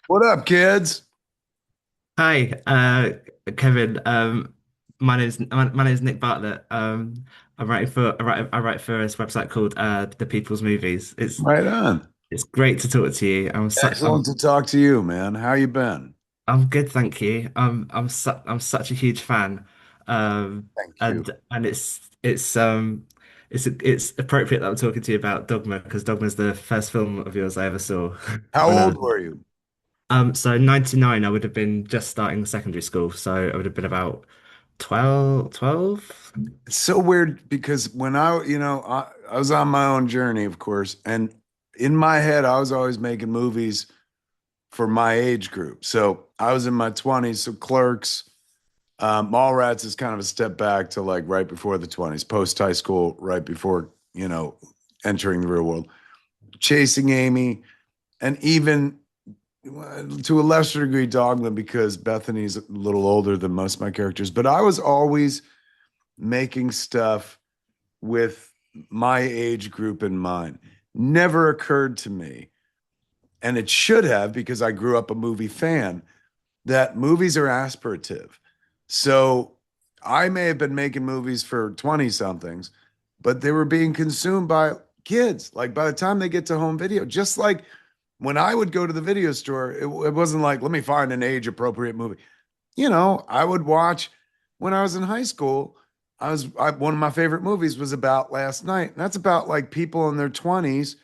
What up, kids? Hi, Kevin. My name's Nick Bartlett. I write for this website called The People's Movies. Right on. It's great to talk to you. Excellent to talk to you, man. How you been? I'm good, thank you. I'm such a huge fan. Thank you. And it's appropriate that I'm talking to you about Dogma because Dogma's the first film of yours I ever saw How when I was old were you? so 99 I would have been just starting secondary school, so I would have been about 12. It's so weird because when I was on my own journey, of course, and in my head, I was always making movies for my age group. So I was in my 20s, so Clerks, Mallrats is kind of a step back to like right before the 20s, post high school, right before, entering the real world. Chasing Amy, and even to a lesser degree Dogma because Bethany's a little older than most of my characters, but I was always making stuff with my age group in mind. Never occurred to me, and it should have because I grew up a movie fan, that movies are aspirative. So I may have been making movies for 20 somethings, but they were being consumed by kids. Like by the time they get to home video, just like when I would go to the video store, it wasn't like, let me find an age appropriate movie. I would watch when I was in high school. One of my favorite movies was About Last Night. And that's about like people in their 20s,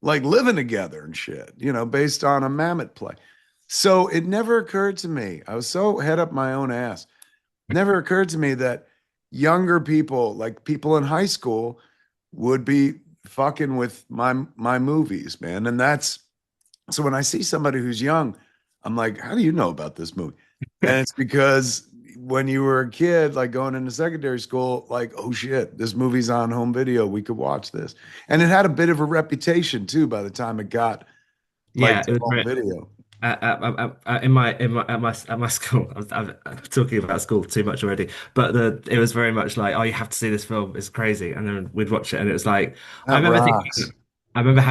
like living together and shit, based on a Mammoth play. So it never occurred to me. I was so head up my own ass. Never occurred to me that younger people, like people in high school, would be fucking with my movies, man. And that's so when I see somebody who's young, I'm like, how do you know about this movie? And it's because when you were a kid, like going into secondary school, like, oh shit, this movie's on home video. We could watch this. And it had a bit of a reputation too by the time it got like Yeah, to it was home very video. in my school. I'm talking about school too much already, but it was very much like, oh, you have to see this film. It's crazy, and then we'd watch it, and it was like I That remember rocks. thinking, I remember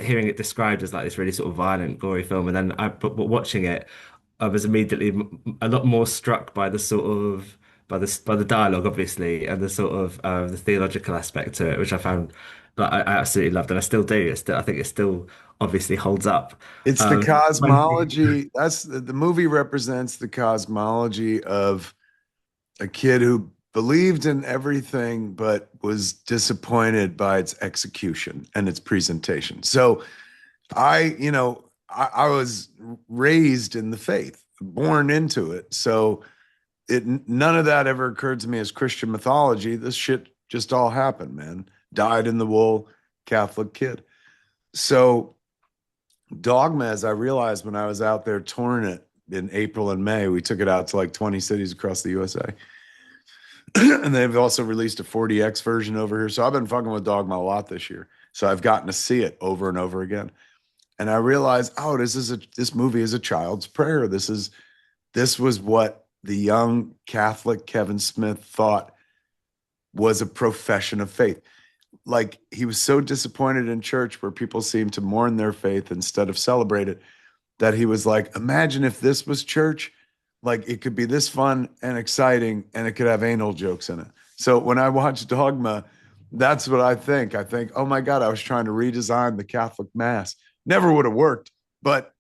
hearing it described as like this really sort of violent, gory film, and then but watching it, I was immediately a lot more struck by the sort of by the dialogue, obviously, and the sort of the theological aspect to it, which I found that I absolutely loved, and I still do. I think it still obviously holds up. It's the When cosmology. That's the movie represents the cosmology of a kid who believed in everything but was disappointed by its execution and its presentation. So I was raised in the faith, born into it. So none of that ever occurred to me as Christian mythology. This shit just all happened, man. Died in the wool, Catholic kid. So Dogma, as I realized when I was out there touring it in April and May, we took it out to like 20 cities across the USA. And they've also released a 40X version over here. So I've been fucking with Dogma a lot this year. So I've gotten to see it over and over again. And I realized, oh, this movie is a child's prayer. This was what the young Catholic Kevin Smith thought was a profession of faith. Like he was so disappointed in church where people seemed to mourn their faith instead of celebrate it, that he was like, imagine if this was church, like it could be this fun and exciting and it could have anal jokes in it. So when I watch Dogma, that's what I think. I think, oh my God, I was trying to redesign the Catholic Mass. Never would have worked. But,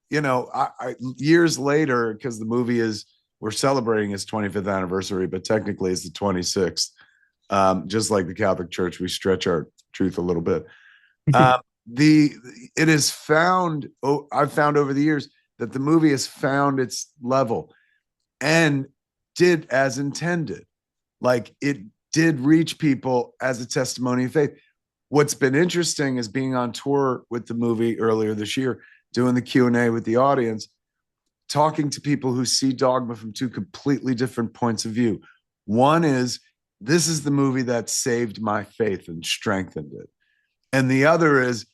years later, because the movie is, we're celebrating its 25th anniversary, but technically it's the 26th. Just like the Catholic Church, we stretch our truth a little bit. Um, the it is found. Oh, I've found over the years that the movie has found its level and did as intended. Like it did reach people as a testimony of faith. What's been interesting is being on tour with the movie earlier this year, doing the Q&A with the audience, talking to people who see Dogma from two completely different points of view. One is, this is the movie that saved my faith and strengthened it. And the other is,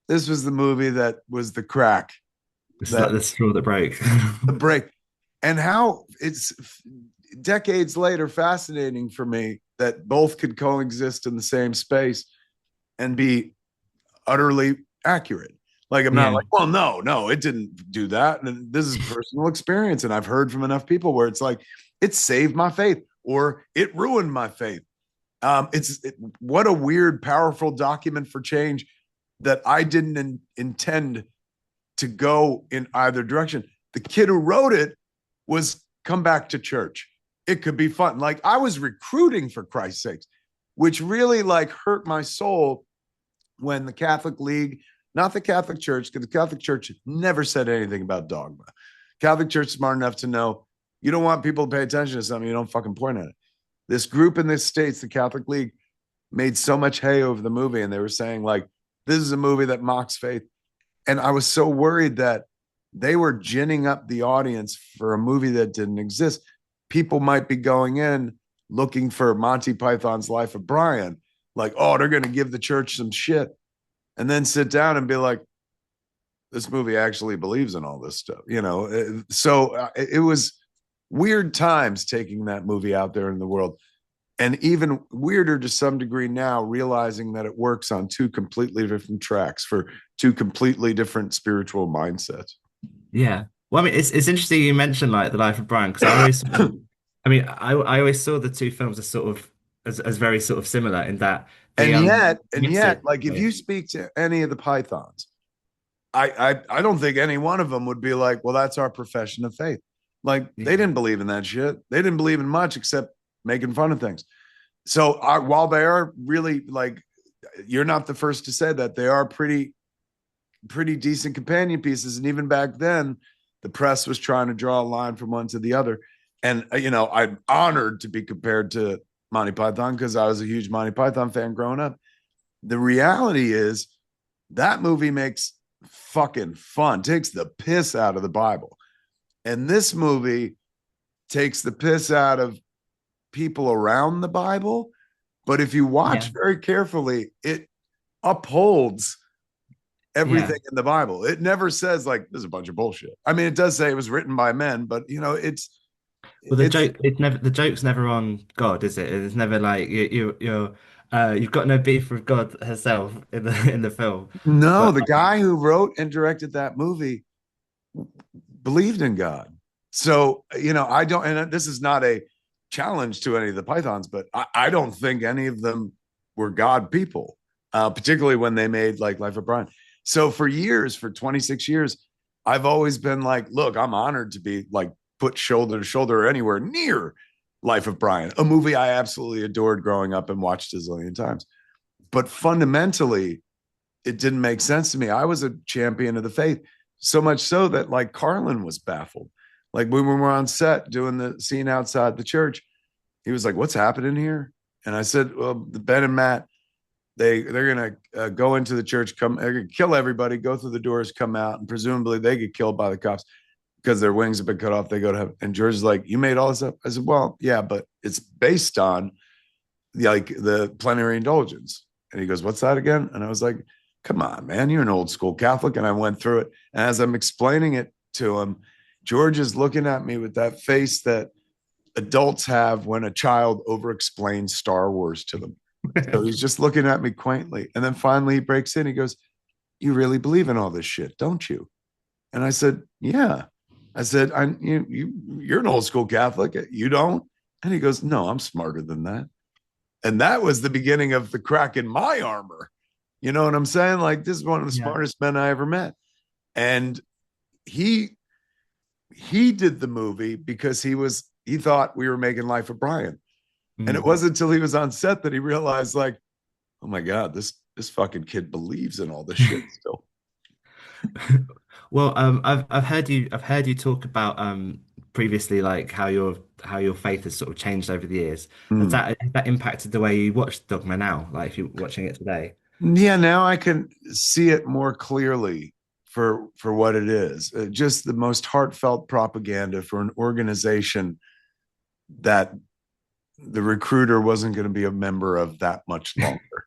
this was the movie that was the crack, it's like that the straw that broke. the break. And how it's decades later fascinating for me that both could coexist in the same space and be utterly accurate. Like, I'm not Yeah. like, well, no, no, it didn't do that. And this is personal experience. And I've heard from enough people where it's like, it saved my faith or it ruined my faith. What a weird, powerful document for change that I didn't intend to go in either direction. The kid who wrote it was come back to church. It could be fun. Like I was recruiting for Christ's sakes, which really like hurt my soul when the Catholic League, not the Catholic Church, because the Catholic Church never said anything about dogma. Catholic Church is smart enough to know you don't want people to pay attention to something, you don't fucking point at it. This group in the States, the Catholic League, made so much hay over the movie, and they were saying, like, this is a movie that mocks faith. And I was so worried that they were ginning up the audience for a movie that didn't exist. People might be going in looking for Monty Python's Life of Brian, like, oh, they're going to give the church some shit, and then sit down and be like, this movie actually believes in all this stuff, you know? So it was weird times taking that movie out there in the world. And even weirder to some degree now, realizing that it works on two completely different tracks for two completely different spiritual mindsets. Yeah. Well, I mean, it's interesting you mentioned like the Life of Brian because I always, I mean, I always saw the two films as sort of as very sort of similar in that the And message. yet, like if you speak to any of the Pythons, I don't think any one of them would be like, well, that's our profession of faith. Like they Yeah. didn't believe in that shit. They didn't believe in much except making fun of things. So while they are really like, you're not the first to say that they are pretty decent companion pieces. And even back then, the press was trying to draw a line from one to the other. And you know, I'm honored to be compared to Monty Python because I was a huge Monty Python fan growing up. The reality is that movie makes fucking fun, takes the piss out of the Bible. And this movie takes the piss out of people around the Bible. But if you Yeah. watch very carefully, it upholds Yeah. everything in the Bible. It never says like this is a bunch of bullshit. I mean, it does say it was written by men, but you know, Well, it's the joke's never on God, is it? It's never like you've got no beef with God herself in the film. no, But the guy who wrote and directed that movie believed in God. So, you know, I don't, and this is not a challenge to any of the Pythons, but I don't think any of them were God people, particularly when they made like Life of Brian. So for years, for 26 years, I've always been like, look, I'm honored to be like put shoulder to shoulder anywhere near Life of Brian, a movie I absolutely adored growing up and watched a zillion times. But fundamentally, it didn't make sense to me. I was a champion of the faith, so much so that like Carlin was baffled. Like when we were on set doing the scene outside the church, he was like, "What's happening here?" And I said, "Well, Ben and Matt, they're gonna go into the church, come, they're gonna kill everybody, go through the doors, come out, and presumably they get killed by the cops because their wings have been cut off. They go to heaven." And George is like, "You made all this up?" I said, "Well, yeah, but it's based on like the plenary indulgence." And he goes, "What's that again?" And I was like, "Come on, man, you're an old school Catholic." And I went through it. And as I'm explaining it to him, George is looking at me with that face that adults have when a child over explains Star Wars to them. So he's just looking at me quaintly. And then finally he breaks in. He goes, "You really believe in all this shit, don't you?" And I said, "Yeah." I said, you're an old school Catholic. You don't?" And he goes, "No, I'm smarter than that." And that was the beginning of the crack in my armor. You know what I'm saying? Like, this is one of the yeah. smartest men I ever met. And he he did the movie because he thought we were making Life of Brian. And it Mm. wasn't until he was on set that he realized, like, oh my God, this fucking kid believes in all this shit still. Well, I've heard you talk about previously like how your faith has sort of changed over the years. Mm. Has that impacted the way you watch Dogma now? Like if you're watching it today? Yeah, now I can see it more clearly for what it is. Just the most heartfelt propaganda for an organization that the recruiter wasn't going to be a member of that much longer.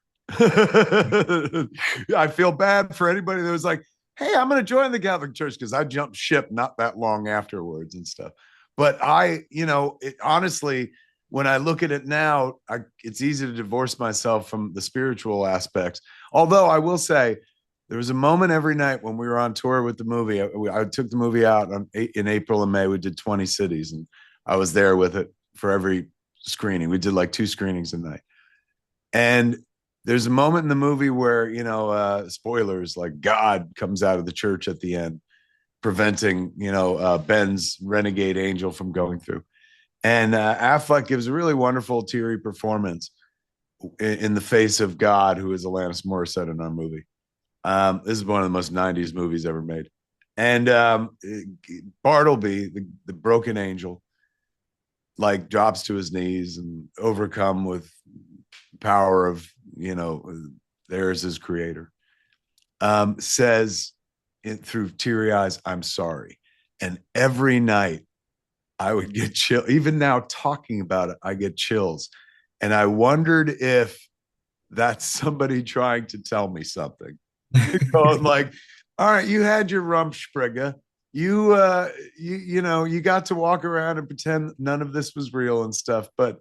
I feel bad for anybody that was like, "Hey, I'm going to join the Catholic Church," because I jumped ship not that long afterwards and stuff. But honestly, when I look at it now, it's easy to divorce myself from the spiritual aspects. Although I will say, There was a moment every night when we were on tour with the movie. I took the movie out in April and May. We did 20 cities, and I was there with it for every screening. We did like 2 screenings a night. And there's a moment in the movie where, spoilers, like God comes out of the church at the end, preventing, Ben's renegade angel from going through. And Affleck gives a really wonderful, teary performance in the face of God, who is Alanis Morissette in our movie. This is one of the most 90s movies ever made. And Bartleby, the broken angel, like drops to his knees and overcome with power of, there's his creator, says through teary eyes, I'm sorry. And every night I would get chill. Even now talking about it, I get chills. And I wondered if that's somebody trying to tell me something. Going like, all right, you had your Rumspringa. You got to walk around and pretend none of this was real and stuff, but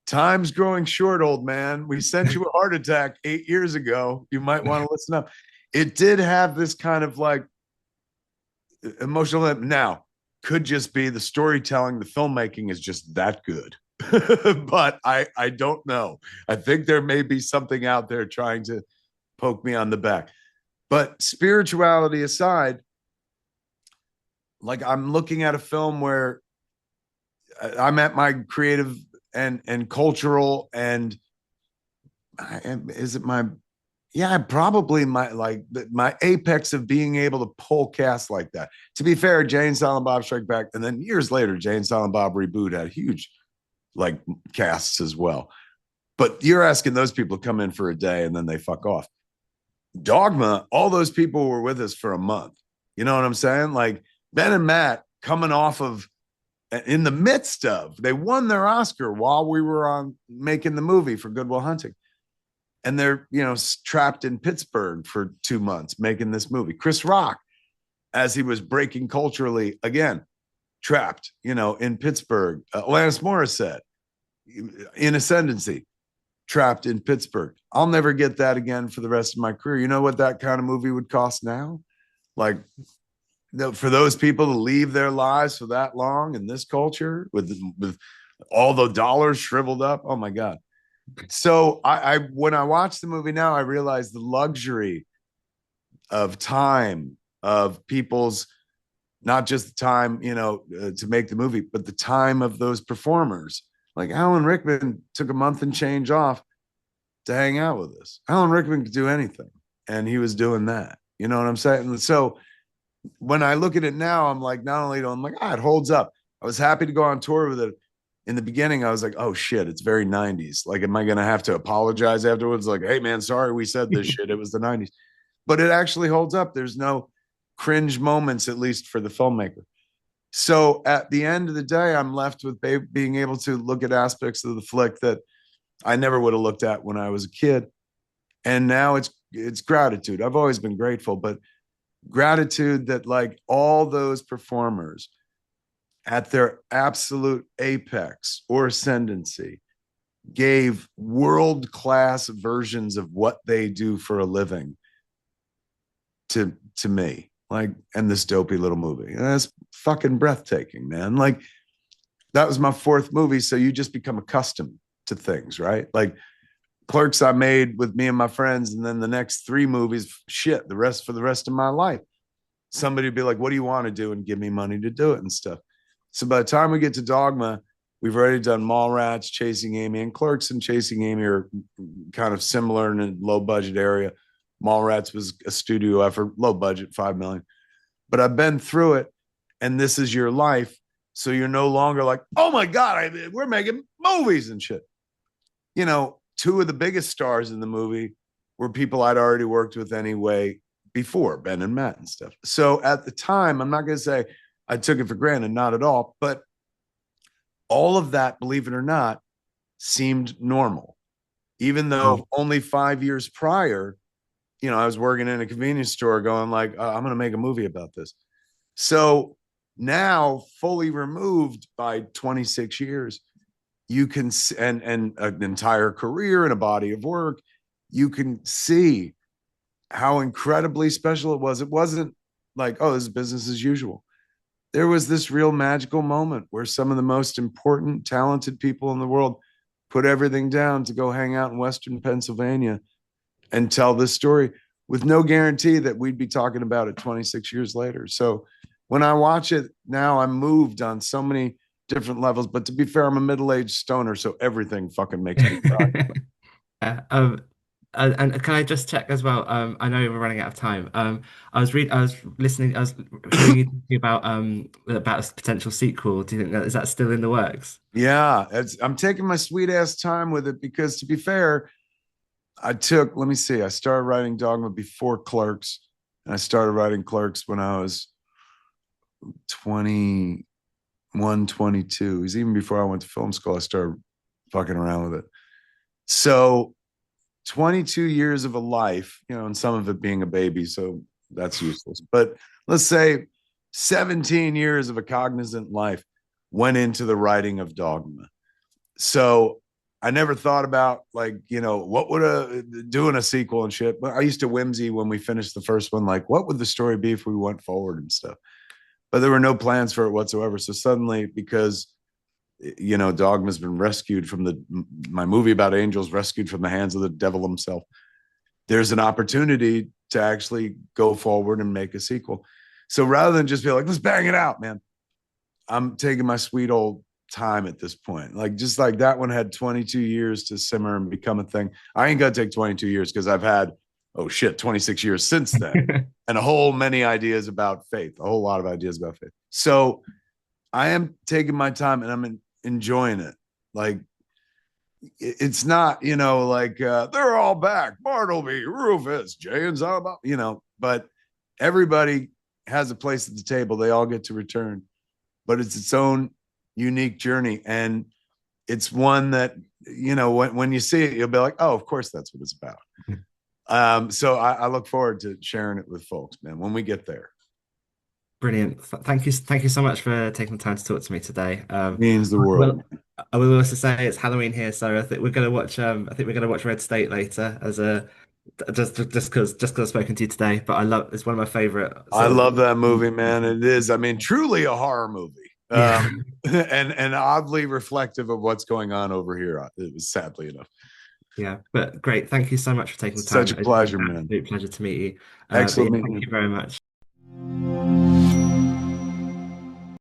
time's growing short, old man. We sent you a heart attack 8 years ago. You might want to listen up. It did have this kind of like emotional. Now, could just be the storytelling, the filmmaking is just that good. But I don't know. I think there may be something out there trying to poke me on the back. But spirituality aside, like I'm looking at a film where I'm at my creative and cultural and is it my probably my apex of being able to pull casts like that. To be fair, Jay and Silent Bob Strike Back, and then years later, Jay and Silent Bob Reboot had huge like casts as well. But you're asking those people to come in for a day and then they fuck off. Dogma, all those people were with us for a month. You know what I'm saying? Like Ben and Matt coming off of in the midst of, they won their Oscar while we were on making the movie for Good Will Hunting. And they're, trapped in Pittsburgh for 2 months making this movie. Chris Rock, as he was breaking culturally, again, trapped, in Pittsburgh. Alanis Morissette, in Ascendancy, trapped in Pittsburgh. I'll never get that again for the rest of my career. You know what that kind of movie would cost now? Like, for those people to leave their lives for that long in this culture with all the dollars shriveled up. Oh my God. So I when I watch the movie now, I realize the luxury of time of people's, not just the time, to make the movie, but the time of those performers. Like Alan Rickman took a month and change off to hang out with us. Alan Rickman could do anything, and he was doing that. You know what I'm saying? And so when I look at it now, I'm like, not only do I'm like, it holds up. I was happy to go on tour with it. In the beginning, I was like, oh shit, it's very 90s. Like, am I going to have to apologize afterwards? Like, hey man, sorry we said this shit. It was the 90s. But it actually holds up. There's no cringe moments, at least for the filmmaker. So at the end of the day, I'm left with being able to look at aspects of the flick that I never would have looked at when I was a kid. And now it's gratitude. I've always been grateful, but gratitude that like all those performers at their absolute apex or ascendancy gave world-class versions of what they do for a living to me, like, and this dopey little movie. And that's fucking breathtaking, man. Like, that was my fourth movie, so you just become accustomed to things, right? Like Clerks I made with me and my friends, and then the next 3 movies, shit, for the rest of my life. Somebody would be like, what do you want to do? And give me money to do it and stuff. So by the time we get to Dogma, we've already done Mallrats, Chasing Amy, and Clerks and Chasing Amy are kind of similar in a low budget area. Mallrats was a studio effort, low budget, 5 million. But I've been through it, and this is your life. So you're no longer like, oh my God, we're making movies and shit. 2 of the biggest stars in the movie were people I'd already worked with anyway before, Ben and Matt and stuff. So at the time, I'm not going to say I took it for granted, not at all, but all of that, believe it or not, seemed normal. Even though only 5 years prior, I was working in a convenience store going like, I'm going to make a movie about this. So now, fully removed by 26 years, you can, and an entire career and a body of work, you can see how incredibly special it was. It wasn't like, oh, this is business as usual. There was this real magical moment where some of the most important, talented people in the world put everything down to go hang out in Western Pennsylvania and tell this story with no guarantee that we'd be talking about it 26 years later. So when I watch it now, I'm moved on so many different levels. But to be fair, I'm a middle-aged stoner, so everything fucking makes me cry. Yeah, and can I just check as well? I know we're running out of time. I was listening, I was hearing you talking about a potential sequel. Do you think that is that still in the works? Yeah, I'm taking my sweet ass time with it because, to be fair, let me see, I started writing Dogma before Clerks, and I started writing Clerks when I was 21, 22. It was even before I went to film school, I started fucking around with it. So 22 years of a life, and some of it being a baby, so that's useless. But let's say 17 years of a cognizant life went into the writing of Dogma. So I never thought about, like, what would a doing a sequel and shit. But I used to whimsy when we finished the first one, like, what would the story be if we went forward and stuff. But there were no plans for it whatsoever. So suddenly, because Dogma's been rescued from my movie about angels, rescued from the hands of the devil himself, there's an opportunity to actually go forward and make a sequel. So rather than just be like, let's bang it out, man, I'm taking my sweet old time at this point. Like, just like that one had 22 years to simmer and become a thing. I ain't gonna take 22 years because I've had, oh shit, 26 years since then, and a whole many ideas about faith, a whole lot of ideas about faith. So I am taking my time and I'm enjoying it. Like, it's not, like, they're all back. Bartleby, Rufus, Jay and Zaba, but everybody has a place at the table. They all get to return, but it's its own unique journey. And it's one that, when you see it, you'll be like, oh, of course, that's what it's about. So I look forward to sharing it with folks, man, when we get there. Brilliant. Thank you so much for taking the time to talk to me today. Means the world. Well, I will also say it's Halloween here, so I think we're gonna watch. I think we're gonna watch Red State later as a just because I've spoken to you today. But I love it's one of my favorite I sort of. love that movie, man. It is, I mean, truly a horror movie. Yeah, And oddly reflective of what's going on over here. It was, sadly enough. yeah. But great. Thank you so much for taking the Such time. a It's been pleasure, an man. absolute pleasure to meet you. But Excellent yeah, meeting thank you. you very much.